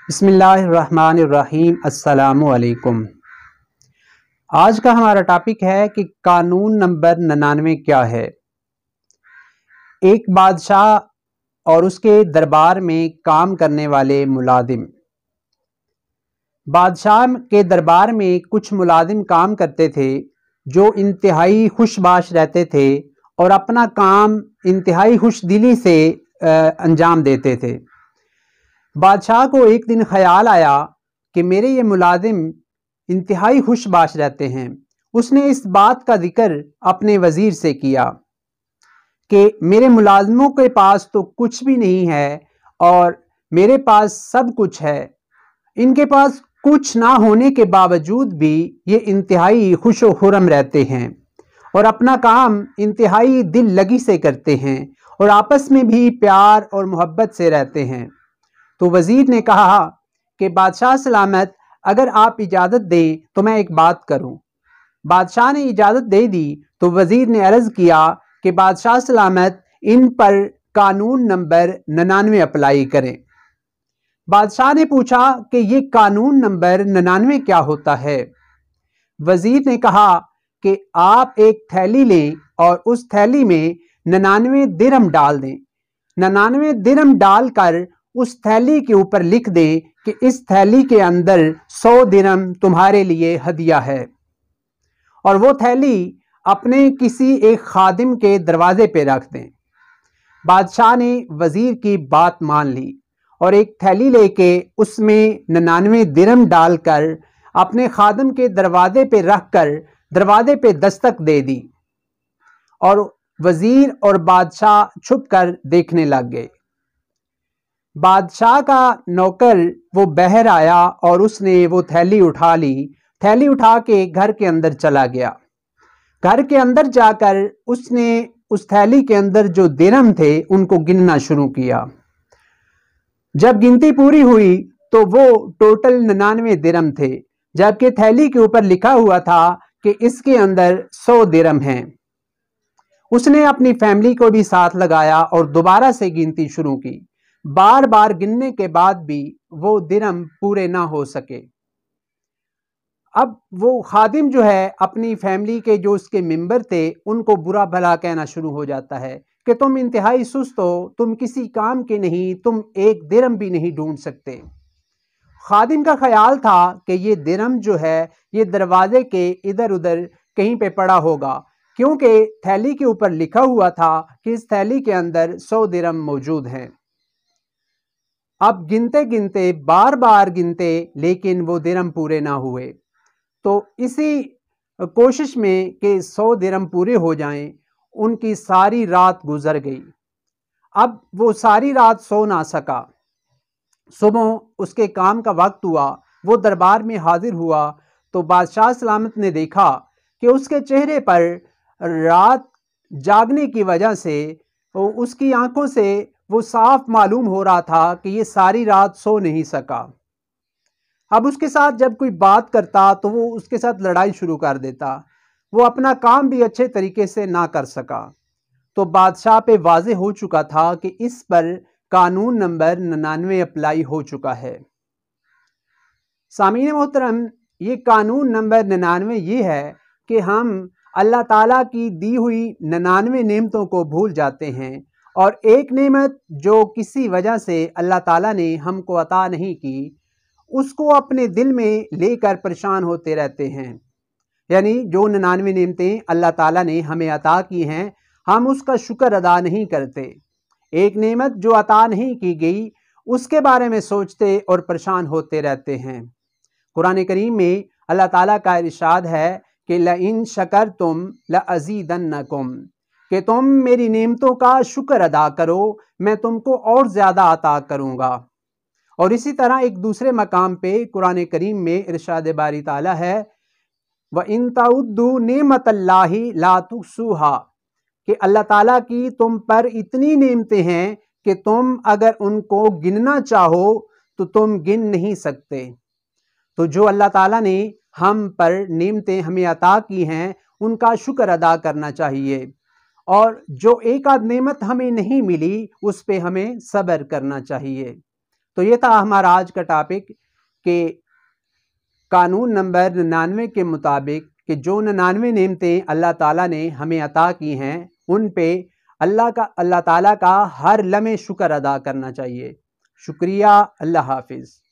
بسم اللہ الرحمن الرحیم۔ السلام علیکم۔ آج کا ہمارا ٹاپک ہے کہ قانون نمبر 99 کیا ہے۔ ایک بادشاہ اور اس کے دربار میں کام کرنے والے ملازم۔ بادشاہ کے دربار میں کچھ ملازم کام کرتے تھے جو انتہائی خوش باش رہتے تھے اور اپنا کام انتہائی خوش دلی سے انجام دیتے تھے۔ بادشاہ کو ایک دن خیال آیا کہ میرے یہ ملازم انتہائی خوش باش رہتے ہیں۔ اس نے اس بات کا ذکر اپنے وزیر سے کیا کہ میرے ملازموں کے پاس تو کچھ بھی نہیں ہے اور میرے پاس سب کچھ ہے، ان کے پاس کچھ نہ ہونے کے باوجود بھی یہ انتہائی خوش و خرم رہتے ہیں اور اپنا کام انتہائی دل لگی سے کرتے ہیں اور آپس میں بھی پیار اور محبت سے رہتے ہیں۔ تو وزیر نے کہا کہ بادشاہ سلامت، اگر آپ اجازت دیں تو میں ایک بات کروں۔ بادشاہ نے اجازت دے دی تو وزیر نے عرض کیا کہ بادشاہ سلامت، ان پر قانون نمبر 99 اپلائی کریں۔ بادشاہ نے پوچھا کہ یہ قانون نمبر 99 کیا ہوتا ہے؟ وزیر نے کہا کہ آپ ایک تھیلی لیں اور اس تھیلی میں 99 درہم ڈال دیں۔ 99 درہم ڈال کر اس تھیلی کے اوپر لکھ دیں کہ اس تھیلی کے اندر 100 درہم تمہارے لیے ہدیہ ہے، اور وہ تھیلی اپنے کسی ایک خادم کے دروازے پہ رکھ دیں۔ بادشاہ نے وزیر کی بات مان لی اور ایک تھیلی لے کے اس میں 99 درہم ڈال کر اپنے خادم کے دروازے پہ رکھ کر دروازے پہ دستک دے دی، اور وزیر اور بادشاہ چھپ کر دیکھنے لگ گئے۔ بادشاہ کا نوکر وہ بہر آیا اور اس نے وہ تھیلی اٹھا لی، تھیلی اٹھا کے گھر کے اندر چلا گیا۔ گھر کے اندر جا کر اس نے اس تھیلی کے اندر جو درہم تھے ان کو گننا شروع کیا۔ جب گنتی پوری ہوئی تو وہ ٹوٹل 99 درہم تھے، جبکہ تھیلی کے اوپر لکھا ہوا تھا کہ اس کے اندر 100 درہم ہیں۔ اس نے اپنی فیملی کو بھی ساتھ لگایا اور دوبارہ سے گنتی شروع کی۔ بار بار گننے کے بعد بھی وہ درہم پورے نہ ہو سکے۔ اب وہ خادم جو ہے اپنی فیملی کے جو اس کے ممبر تھے ان کو برا بھلا کہنا شروع ہو جاتا ہے کہ تم انتہائی سست ہو، تم کسی کام کے نہیں، تم ایک درہم بھی نہیں ڈھونڈ سکتے۔ خادم کا خیال تھا کہ یہ درہم جو ہے یہ دروازے کے ادھر ادھر کہیں پہ پڑا ہوگا، کیونکہ تھیلی کے اوپر لکھا ہوا تھا کہ اس تھیلی کے اندر 100 درہم موجود ہیں۔ اب گنتے گنتے بار بار گنتے لیکن وہ درہم پورے نہ ہوئے، تو اسی کوشش میں کہ 100 درہم پورے ہو جائیں ان کی ساری رات گزر گئی۔ اب وہ ساری رات سو نہ سکا۔ صبح اس کے کام کا وقت ہوا، وہ دربار میں حاضر ہوا تو بادشاہ سلامت نے دیکھا کہ اس کے چہرے پر رات جاگنے کی وجہ سے اس کی آنکھوں سے وہ صاف معلوم ہو رہا تھا کہ یہ ساری رات سو نہیں سکا۔ اب اس کے ساتھ جب کوئی بات کرتا تو وہ اس کے ساتھ لڑائی شروع کر دیتا، وہ اپنا کام بھی اچھے طریقے سے نہ کر سکا۔ تو بادشاہ پہ واضح ہو چکا تھا کہ اس پر قانون نمبر 99 اپلائی ہو چکا ہے۔ سامعین محترم، یہ قانون نمبر 99 یہ ہے کہ ہم اللہ تعالیٰ کی دی ہوئی 99 نعمتوں کو بھول جاتے ہیں، اور ایک نعمت جو کسی وجہ سے اللہ تعالیٰ نے ہم کو عطا نہیں کی اس کو اپنے دل میں لے کر پریشان ہوتے رہتے ہیں۔ یعنی جو 99 نعمتیں اللہ تعالیٰ نے ہمیں عطا کی ہیں ہم اس کا شکر ادا نہیں کرتے۔ ایک نعمت جو عطا نہیں کی گئی اس کے بارے میں سوچتے اور پریشان ہوتے رہتے ہیں۔ قرآن کریم میں اللہ تعالیٰ کا ارشاد ہے کہ لَإِن شَكَرْتُمْ لَأَزِيدَنَّكُمْ، کہ تم میری نعمتوں کا شکر ادا کرو میں تم کو اور زیادہ عطا کروں گا۔ اور اسی طرح ایک دوسرے مقام پہ قرآن کریم میں ارشاد باری تعالیٰ ہے وَإِن تَعُدُّوا نِعْمَتَ اللَّهِ لَا تُحْصُوهَا، کہ اللہ تعالیٰ کی تم پر اتنی نعمتیں ہیں کہ تم اگر ان کو گننا چاہو تو تم گن نہیں سکتے۔ تو جو اللہ تعالیٰ نے ہم پر نعمتیں ہمیں عطا کی ہیں ان کا شکر ادا کرنا چاہیے، اور جو ایک آدھ نعمت ہمیں نہیں ملی اس پہ ہمیں صبر کرنا چاہیے۔ تو یہ تھا ہمارا آج کا ٹاپک کہ قانون نمبر 99 کے مطابق کہ جو 99 نعمتیں اللہ تعالیٰ نے ہمیں عطا کی ہیں ان پہ اللہ تعالیٰ کا ہر لمحے شکر ادا کرنا چاہیے۔ شکریہ، اللہ حافظ۔